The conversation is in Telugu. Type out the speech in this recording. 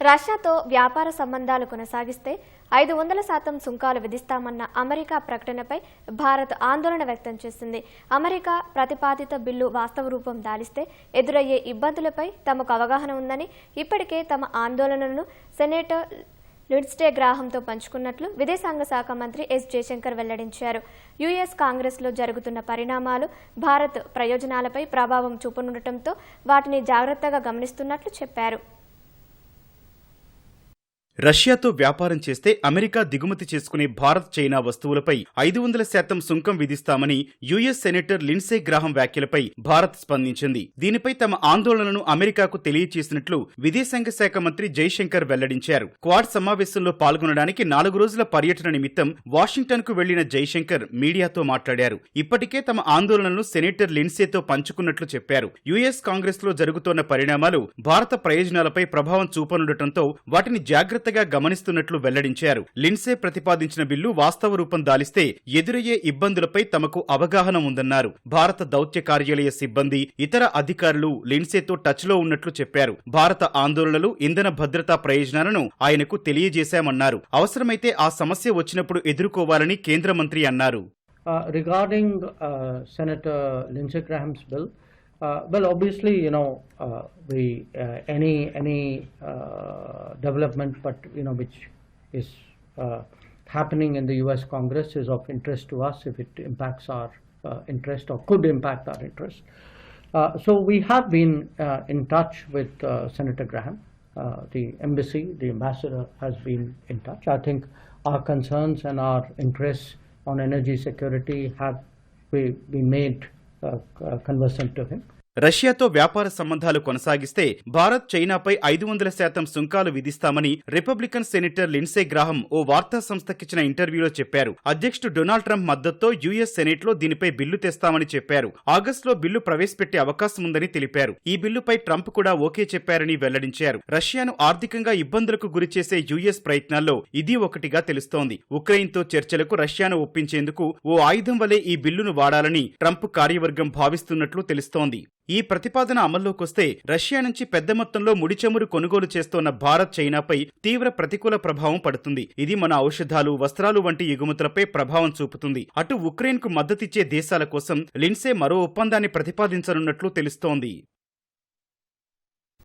రష్యాతో వ్యాపార సంబంధాలు కొనసాగిస్తే 500% సుంకాలు విధిస్తామన్న అమెరికా ప్రకటనపై భారత్ ఆందోళన వ్యక్తం చేసింది. అమెరికా ప్రతిపాదిత బిల్లు వాస్తవ రూపం దాలిస్తే ఎదురయ్యే ఇబ్బందులపై తమకు అవగాహన ఉందని, ఇప్పటికే తమ ఆందోళనను సెనేటర్ లిండ్సే గ్రాహంతో పంచుకున్నట్లు విదేశాంగ శాఖ మంత్రి ఎస్ జయశంకర్ వెల్లడించారు. యుఎస్ కాంగ్రెస్లో జరుగుతున్న పరిణామాలు భారత్ ప్రయోజనాలపై ప్రభావం చూపనుండటంతో వాటిని జాగ్రత్తగా గమనిస్తున్నట్లు చెప్పారు. రష్యాతో వ్యాపారం చేస్తే అమెరికా దిగుమతి చేసుకునే భారత్ చైనా వస్తువులపై 500% సుంకం విధిస్తామని యుఎస్ సెనేటర్ లిండ్సే గ్రాహం వ్యాఖ్యలపై భారత్ స్పందించింది. దీనిపై తమ ఆందోళనను అమెరికాకు తెలియచేసినట్లు విదేశాంగ శాఖ మంత్రి జైశంకర్ వెల్లడించారు. క్వాడ్ సమావేశంలో పాల్గొనడానికి 4 రోజుల పర్యటన నిమిత్తం వాషింగ్టన్ కు వెళ్లిన జైశంకర్ మీడియాతో మాట్లాడారు. ఇప్పటికే తమ ఆందోళనను సెనేటర్ లిండ్సేతో పంచుకున్నట్లు చెప్పారు. యుఎస్ కాంగ్రెస్ లో జరుగుతోన్న పరిణామాలు భారత ప్రయోజనాలపై ప్రభావం చూపనుండటంతో వాటిని జాగ్రత్తగా గమనిస్తున్నట్లు వెల్లడించారు. లిండ్సే ప్రతిపాదించిన బిల్లు వాస్తవ రూపం దాలిస్తే ఎదురయ్యే ఇబ్బందులపై తమకు అవగాహన ఉందన్నారు. భారత దౌత్య కార్యాలయ సిబ్బంది, ఇతర అధికారులు లిండ్సేతో టచ్ లో ఉన్నట్లు చెప్పారు. భారత ఆందోళనలు, ఇంధన భద్రతా ప్రయోజనాలను ఆయనకు తెలియజేశామన్నారు. అవసరమైతే ఆ సమస్య వచ్చినప్పుడు ఎదుర్కోవాలని కేంద్ర మంత్రి అన్నారు. Regarding Senator Lindsey Graham's bill, well, obviously, any development, but which is happening in the U.S. Congress is of interest to us if it impacts our interest or could impact our interest. So we have been in touch with Senator Graham. The embassy, the ambassador has been in touch. I think our concerns and our interests on energy security have been made conversant to him. రష్యాతో వ్యాపార సంబంధాలు కొనసాగిస్తే భారత్ చైనాపై 500% సుంకాలు విధిస్తామని రిపబ్లికన్ సెనేటర్ లిండ్సే గ్రాహం ఓ వార్తా సంస్థకిచ్చిన ఇంటర్వ్యూలో చెప్పారు. అధ్యక్షుడు డొనాల్డ్ ట్రంప్ మద్దతుతో యుఎస్ సెనేట్లో దీనిపై బిల్లు తెస్తామని చెప్పారు. ఆగస్టులో బిల్లు ప్రవేశపెట్టే అవకాశం ఉందని తెలిపారు. ఈ బిల్లుపై ట్రంప్ కూడా ఓకే చెప్పారని వెల్లడించారు. రష్యాను ఆర్థికంగా ఇబ్బందులకు గురిచేసే యుఎస్ ప్రయత్నాల్లో ఇది ఒకటిగా తెలుస్తోంది. ఉక్రెయిన్తో చర్చలకు రష్యాను ఒప్పించేందుకు ఓ ఆయుధం వలె ఈ బిల్లును వాడాలని ట్రంప్ కార్యవర్గం భావిస్తున్నట్లు తెలుస్తోంది. ఈ ప్రతిపాదన అమల్లోకొస్తే రష్యా నుంచి పెద్ద మొత్తంలో ముడి చమురు కొనుగోలు చేస్తోన్న భారత్ చైనాపై తీవ్ర ప్రతికూల ప్రభావం పడుతుంది. ఇది మన ఔషధాలు, వస్త్రాలు వంటి ఎగుమతులపై ప్రభావం చూపుతుంది. అటు ఉక్రెయిన్ కు మద్దతిచ్చే దేశాల కోసం లిండ్సే మరో ఒప్పందాన్ని ప్రతిపాదించనున్నట్లు తెలుస్తోంది.